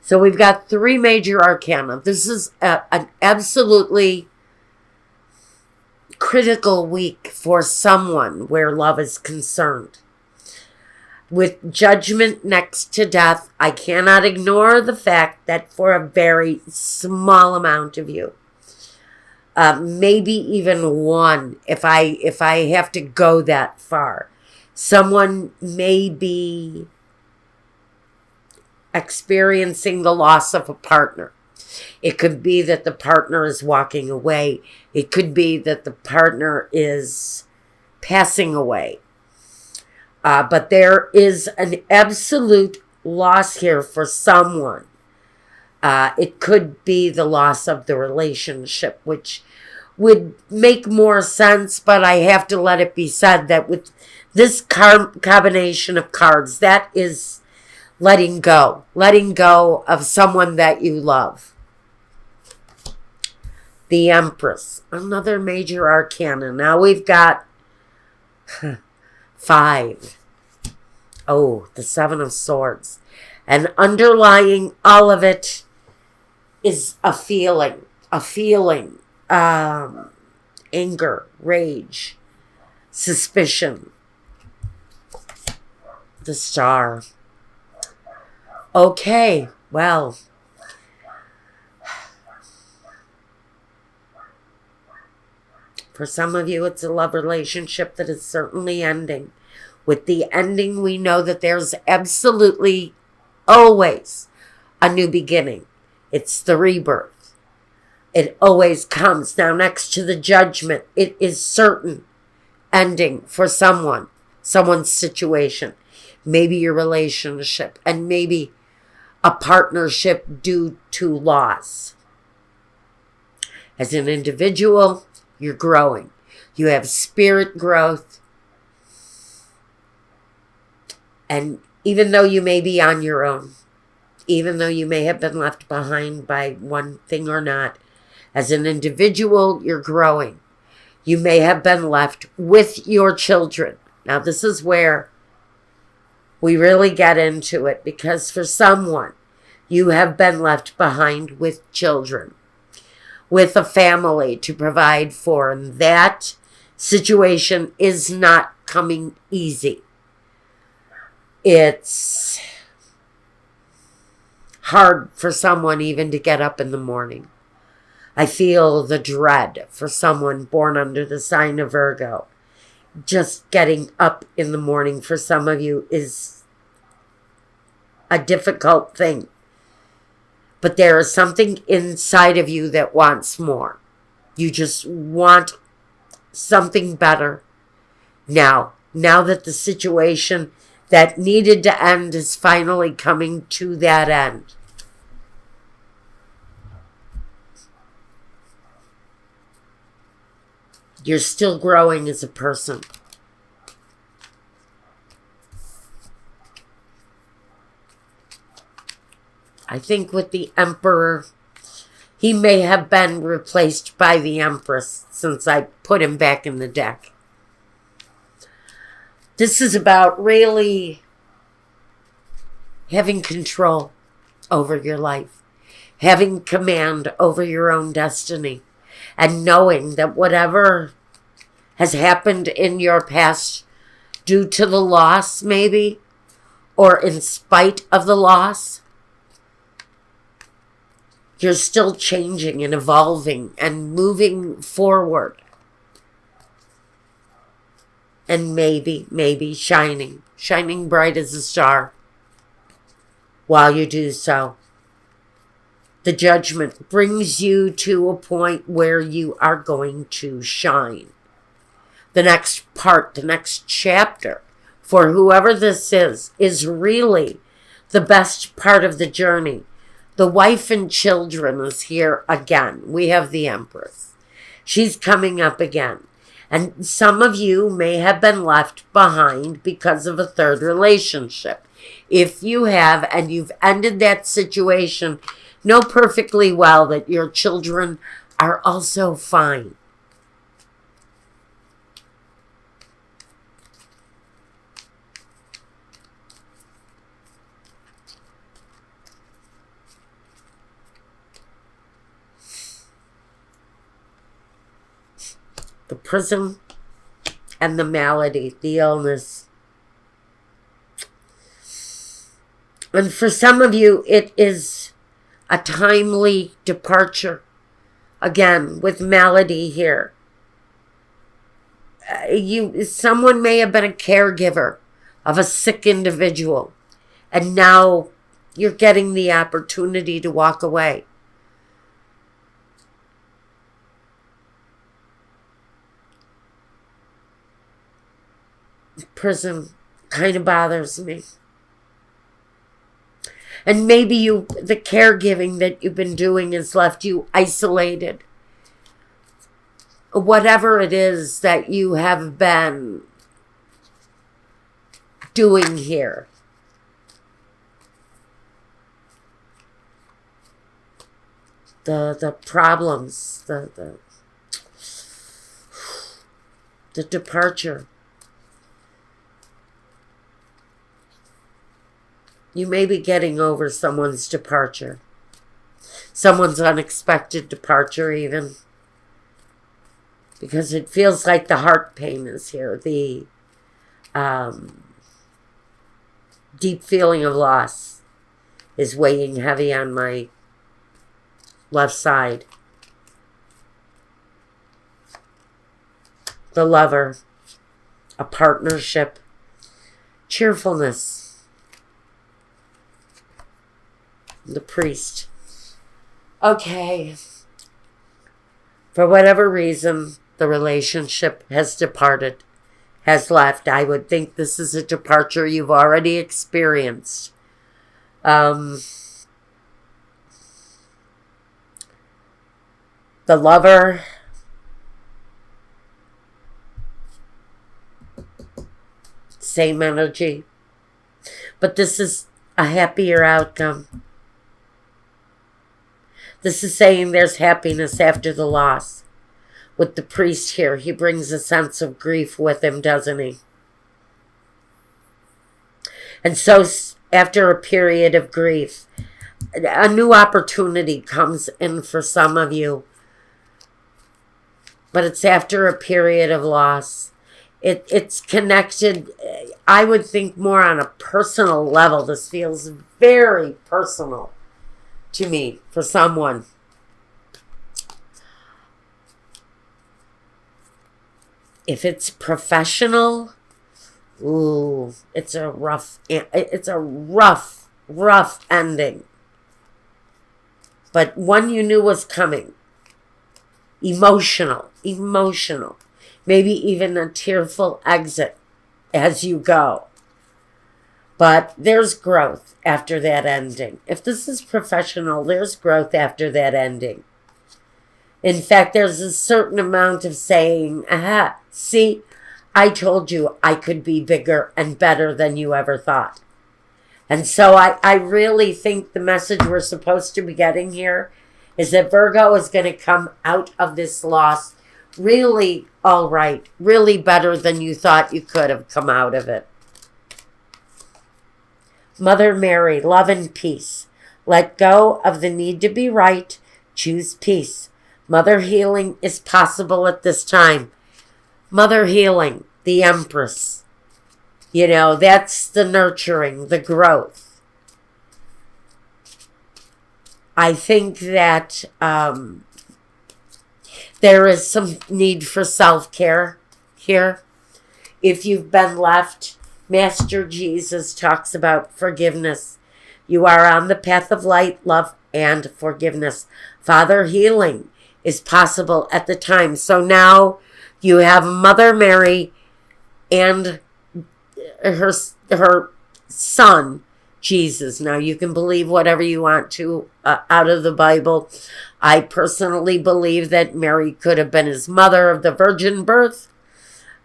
So we've got 3 major arcana. This is an absolutely critical week for someone where love is concerned. With Judgment next to Death, I cannot ignore the fact that for a very small amount of you, maybe even one, if I have to go that far, someone may be experiencing the loss of a partner. It could be that the partner is walking away. It could be that the partner is passing away. But there is an absolute loss here for someone. It could be the loss of the relationship, which would make more sense, but I have to let it be said that with this combination of cards, that is letting go of someone that you love. The Empress, another major arcana. Now we've got 5. Oh, the 7 of Swords. And underlying all of it is a feeling, anger, rage, suspicion. The Star. Okay, well, for some of you, it's a love relationship that is certainly ending. With the ending, we know that there's absolutely always a new beginning. It's the rebirth. It always comes. Now, next to the Judgment, it is certain ending for someone's situation. Maybe your relationship, and maybe a partnership due to loss. As an individual, you're growing. You have spirit growth. And even though you may be on your own, even though you may have been left behind by one thing or not, as an individual, you're growing. You may have been left with your children. Now, this is where we really get into it, because for someone, you have been left behind with children, with a family to provide for, and that situation is not coming easy. It's hard for someone even to get up in the morning. I feel the dread for someone born under the sign of Virgo. Just getting up in the morning for some of you is a difficult thing. But there is something inside of you that wants more. You just want something better. Now that the situation that needed to end is finally coming to that end. You're still growing as a person. I think with the Emperor, he may have been replaced by the Empress since I put him back in the deck. This is about really having control over your life, having command over your own destiny, and knowing that whatever has happened in your past due to the loss, maybe, or in spite of the loss, you're still changing and evolving and moving forward. And maybe shining bright as a star while you do so. The Judgment brings you to a point where you are going to shine. The next part, the next chapter, for whoever this is really the best part of the journey. The wife and children is here again. We have the Empress. She's coming up again. And some of you may have been left behind because of a third relationship. If you have, and you've ended that situation, know perfectly well that your children are also fine. the prison and the malady, the illness. And for some of you, it is a timely departure. Again, with malady here. Someone may have been a caregiver of a sick individual, and now you're getting the opportunity to walk away. Prison kind of bothers me. And maybe the caregiving that you've been doing has left you isolated. Whatever it is that you have been doing here. The problems, the departure. You may be getting over someone's departure. Someone's unexpected departure even. Because it feels like the heart pain is here. The deep feeling of loss is weighing heavy on my left side. The lover. A partnership. Cheerfulness. The priest. Okay. For whatever reason, the relationship has departed, has left. I would think this is a departure you've already experienced. The lover. Same energy. But this is a happier outcome. This is saying there's happiness after the loss. With the priest here, he brings a sense of grief with him, doesn't he? And so after a period of grief, a new opportunity comes in for some of you. But it's after a period of loss. It's connected, I would think, more on a personal level. This feels very personal to me, for someone. If it's professional, ooh, it's a rough ending. But one you knew was coming. Emotional. Maybe even a tearful exit as you go. But there's growth after that ending. If this is professional, there's growth after that ending. In fact, there's a certain amount of saying, aha, see, I told you I could be bigger and better than you ever thought. And so I really think the message we're supposed to be getting here is that Virgo is going to come out of this loss really all right, really better than you thought you could have come out of it. Mother Mary, love and peace. Let go of the need to be right. Choose peace. Mother healing is possible at this time. Mother healing, the Empress. You know, that's the nurturing, the growth. I think that there is some need for self-care here. If you've been left, Master Jesus talks about forgiveness. You are on the path of light, love, and forgiveness. Father healing is possible at the time. So now you have Mother Mary and her son, Jesus. Now you can believe whatever you want to out of the Bible. I personally believe that Mary could have been his mother of the virgin birth.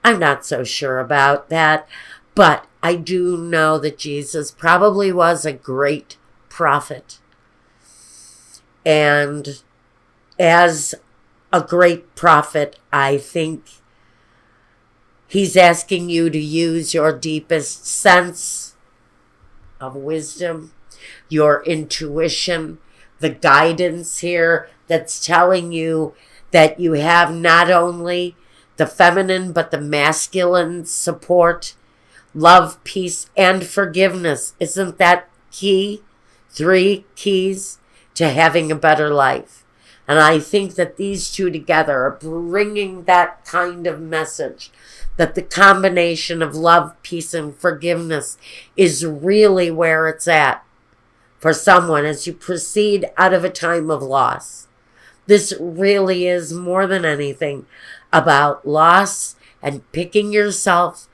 I'm not so sure about that. But I do know that Jesus probably was a great prophet. And as a great prophet, I think he's asking you to use your deepest sense of wisdom, your intuition, the guidance here that's telling you that you have not only the feminine but the masculine support, love, peace, and forgiveness. Isn't that key? 3 keys to having a better life. And I think that these two together are bringing that kind of message, that the combination of love, peace, and forgiveness is really where it's at for someone as you proceed out of a time of loss. This really is more than anything about loss and picking yourself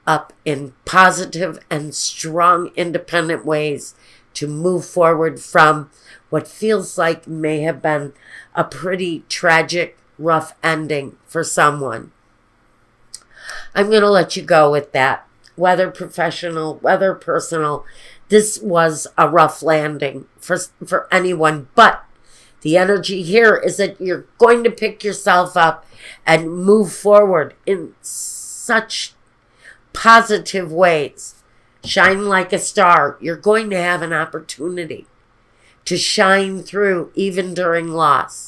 up in positive and strong, independent ways to move forward from what feels like may have been a pretty tragic, rough ending for someone. I'm going to let you go with that. Whether professional, whether personal, this was a rough landing for anyone. But the energy here is that you're going to pick yourself up and move forward in such positive ways. Shine like a star. You're going to have an opportunity to shine through even during loss.